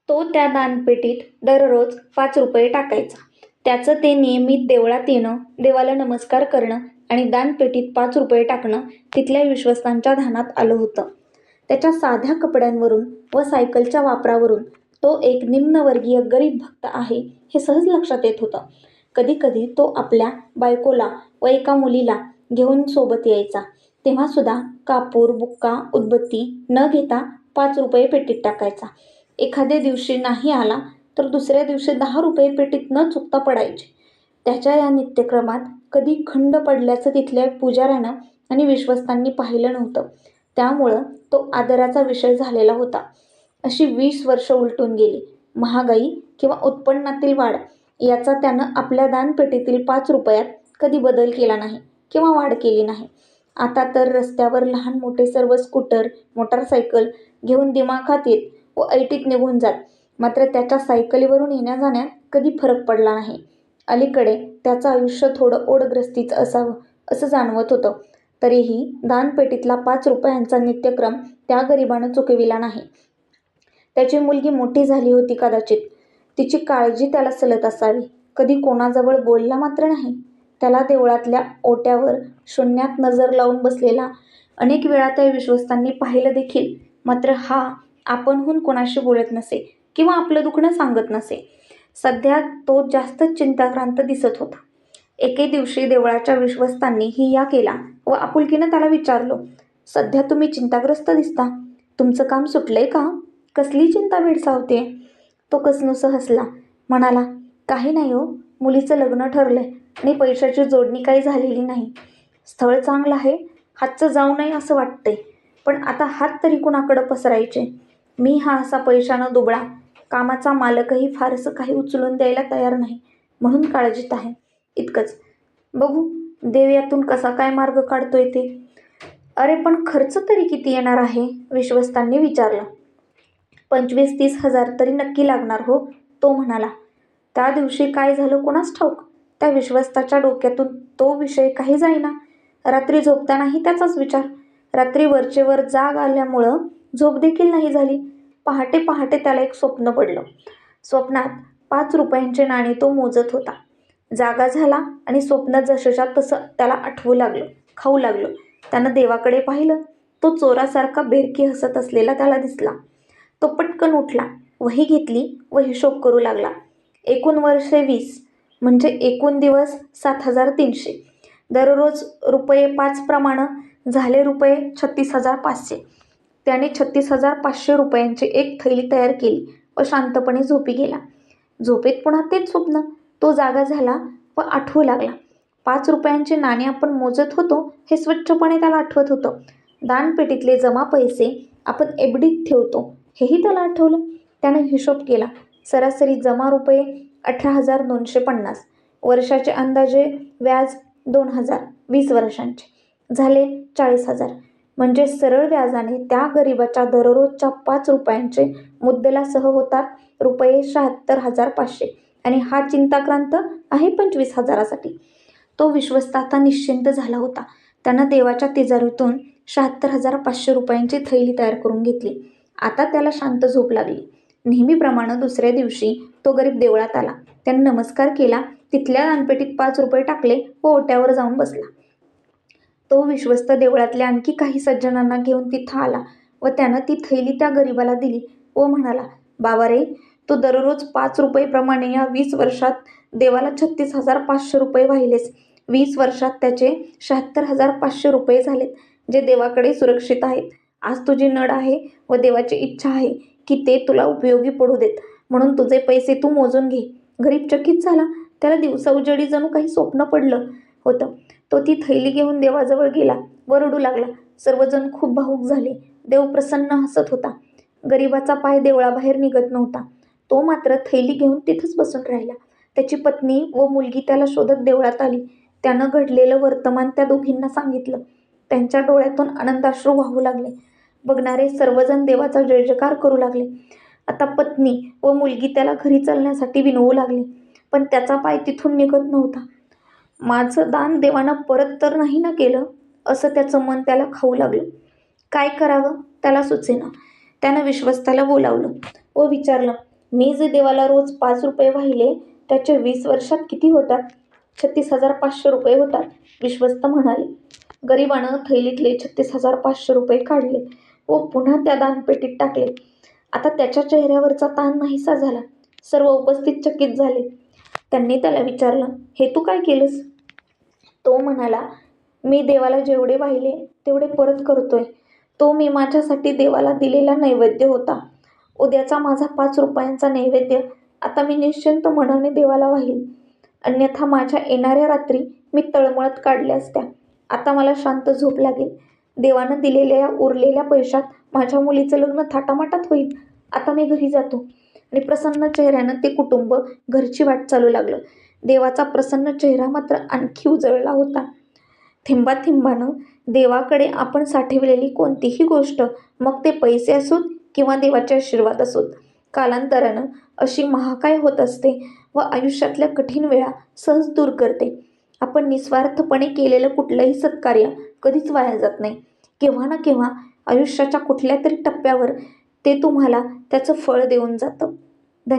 तो त्या दानपेटीत दररोज 5 रुपये टाकायचा. त्याचं ते नियमित देवळात येणं, देवाला नमस्कार करणं आणि दानपेटीत 5 रुपये टाकणं तिथल्या विश्वस्तांच्या ध्यानात आलं होतं. त्याच्या साध्या कपड्यांवरून व सायकलच्या वापरावरून तो एक निम्नवर्गीय गरीब भक्त आहे हे सहज लक्षात येत होतं. कधीकधी तो आपल्या बायकोला व एका मुलीला घेऊन सोबत यायचा. तेव्हासुद्धा कापूर, बुक्का, उदबत्ती न घेता 5 रुपये पेटीत टाकायचा. एखाद्या दिवशी नाही आला तर दुसऱ्या दिवशी 10 रुपये पेटीत न चुकता पडायचे. त्याच्या या नित्यक्रमात कधी खंड पडल्याचं तिथल्या पुजाऱ्यानं आणि विश्वस्तांनी पाहिलं नव्हतं. त्यामुळं तो आदराचा विषय झालेला होता. अशी 20 वर्ष उलटून गेली. महागाई किंवा उत्पन्नातील वाढ याचा त्यानं आपल्या दानपेटीतील 5 रुपयात कधी बदल केला नाही किंवा वाढ केली नाही. आता तर रस्त्यावर लहान मोठे सर्व स्कूटर, मोटारसायकल घेऊन दिमाखात येत व ऐटीत निघून जात. मात्र त्याच्या सायकलीवरून येण्या-जाण्यात कधी फरक पडला नाही. अलीकडे त्याचं आयुष्य थोडं ओढग्रस्तीचं असावं असं जाणवत होतं. तरीही दानपेटीतला 5 रुपयांचा नित्यक्रम त्या गरिबानं चुकविला नाही. त्याची मुलगी मोठी झाली होती कदाचित. तिची काळजी त्याला सलत असावी. कधी कोणाजवळ बोलला मात्र नाही. त्याला देवळातल्या ओट्यावर शून्यात नजर लावून बसलेला अनेक वेळा त्या विश्वस्तांनी पाहिलं देखील. मात्र हा आपणहून कोणाशी बोलत नसे किंवा आपलं दुखणं सांगत नसे. सध्या तो जास्तच चिंताक्रांत दिसत होता. एके दिवशी देवळाच्या विश्वस्तांनी हिय्या केला व आपुलकीनं त्याला विचारलं, "सध्या तुम्ही चिंताग्रस्त दिसता. तुमचं काम सुटलंय का? कसली चिंता भेडसावतेय?" तो कसनूसं हसला. म्हणाला, "काही नाही हो. मुलीचं लग्न ठरलंय आणि पैशाची जोडणी काही झालेली नाही. स्थळ चांगलं आहे. हातचं जाऊ नये असं वाटतंय. पण आता हात तरी कुणाकडं पसरायचे? मी हा असा पैशानं दुबळा. कामाचा मालकही फारसं काही उचलून द्यायला तयार नाही. म्हणून काळजीत आहे. इतकंच. बघू देव यातून कसा काय मार्ग काढतोय ते." "अरे पण खर्च तरी किती येणार आहे?" विश्वस्तांनी विचारलं. 25-30 हजार तरी नक्की लागणार हो," तो म्हणाला. त्या दिवशी काय झालं कुणास ठाऊक. त्या विश्वस्ताच्या डोक्यातून तो विषय काही जाईना. रात्री झोपतानाही त्याचाच विचार. रात्री वरचेवर जाग आल्यामुळं झोप देखील नाही झाली. पहाटे पहाटे त्याला एक स्वप्न पडलं. स्वप्नात 5 रुपयांचे नाणे तो मोजत होता. जागा झाला आणि स्वप्न जसंच्या तसं त्याला आठवू लागलं, खाऊ लागलं. त्यानं देवाकडे पाहिलं. तो चोरासारखा बेरकी हसत असलेला त्याला दिसला. तो पटकन उठला, वही घेतली व हिशोब करू लागला. एकूण वर्षे 20 म्हणजे एकूण दिवस 7,300. दररोज ₹5 प्रमाणे झाले ₹36,500. त्याने 36,500 रुपयांची एक थैली तयार केली व शांतपणे झोपी गेला. झोपेत पुन्हा तेच स्वप्न. तो जागा झाला व आठवू लागला. 5 रुपयांचे नाणे आपण मोजत होतो हे स्वच्छपणे त्याला आठवत होतं. दानपेटीतले जमा पैसे आपण एफडीत ठेवतो हेही त्याला आठवलं. त्यानं हिशोब केला. सरासरी जमा ₹18,250. वर्षाचे अंदाजे व्याज 2,000. 20 वर्षांचे झाले 40,000. म्हणजे सरळ व्याजाने त्या गरिबाच्या दररोजच्या 5 रुपयांचे मुद्दलासह होतात ₹76,500. आणि हा चिंताक्रांत आहे 25,000साठी. तो विश्वस्त आता निश्चिंत झाला होता. त्यानं देवाच्या तिजोरीतून 76,500 रुपयांची थैली तयार करून घेतली. आता त्याला शांत झोप लागली. नेहमीप्रमाणे दुसऱ्या दिवशी तो गरीब देवळात आला. त्यानं नमस्कार केला. तिथल्या दानपेटीत 5 रुपये टाकले व ओट्यावर जाऊन बसला. तो विश्वस्त देवळातल्या आणखी काही सज्जनांना घेऊन तिथं आला व त्यानं ती थैली त्या गरिबाला दिली व म्हणाला, "बाबा रे, तू दररोज 5 रुपये प्रमाणे या 20 वर्षात देवाला 36,500 रुपये वाहिलेस. 20 वर्षात त्याचे 76,500 रुपये झालेत, जे देवाकडे सुरक्षित आहेत. आज तुझी नड आहे व देवाची इच्छा आहे की ते तुला उपयोगी पडू देत. म्हणून तुझे पैसे तू मोजून घे." गरीब चकित झाला. त्याला दिवसाउजेडी जणू काही स्वप्न पडलं होतं. तो ती थैली घेऊन देवाजवळ गेला व रडू लागला. सर्वजण खूप भावूक झाले. देव प्रसन्न हसत होता. गरिबाचा पाय देवळाबाहेर निघत नव्हता. तो मात्र थैली घेऊन तिथंच बसून राहिला. त्याची पत्नी व मुलगी त्याला शोधत देवळात आली. त्यानं घडलेलं वर्तमान त्या दोघींना सांगितलं. त्यांच्या डोळ्यातून आनंदाश्रू वाहू लागले. बघणारे सर्वजण देवाचा जयजयकार करू लागले. आता पत्नी व मुलगी त्याला घरी चालण्यासाठी विनवू लागली. पण त्याचा पाय तिथून निघत नव्हता. माझं दान देवानं परत तर नाही ना केलं असं त्याचं मन त्याला खाऊ लागलं. काय करावं त्याला सुचेना. त्यानं विश्वस्ताला बोलावलं व विचारलं, मी जे देवाला रोज 5 रुपये वाहिले त्याचे 20 वर्षात किती होतात? 36,500 रुपये होतात, विश्वस्त म्हणाले. गरिबानं थैलीतले 36,500 रुपये काढले व पुन्हा त्या दानपेटीत टाकले. आता त्याच्या चेहऱ्यावरचा ताण नाहीसा झाला. सर्व उपस्थित चकित झाले. त्यांनी त्याला विचारलं, हे तू काय केलंस? तो म्हणाला, मी देवाला जेवढे वाहिले तेवढे परत करतोय. तो मी माझ्यासाठी देवाला दिलेला नैवेद्य होता. उद्याचा माझा 5 रुपयांचा नैवेद्य आता मी निश्चिंत मनाने देवाला वाहील. अन्यथा माझ्या येणाऱ्या रात्री मी तळमळत काढल्या असत्या. आता मला शांत झोप लागेल. देवानं दिलेल्या उरलेल्या पैशात माझ्या मुलीचं लग्न थाटामाटात होईल. आता मी घरी जातो. आणि प्रसन्न चेहऱ्यानं ते कुटुंब घरची वाट चालू लागलं. देवाचा प्रसन्न चेहरा मात्र आणखी उजळला होता. थेंबाथेंबानं देवाकडे आपण साठविलेली कोणतीही गोष्ट, मग ते पैसे असोत किंवा देवाचे आशीर्वाद असोत, कालांतरानं अशी महाकाय होत असते व आयुष्यातल्या कठीण वेळा सहज दूर करते. आपण निस्वार्थपणे केलेलं कुठलंही सत्कार्य कधीच वाया जात नाही. केव्हा ना केव्हा आयुष्याच्या कुठल्या तरी टप्प्यावर ते तुम्हाला त्याचं फळ देऊन जातं.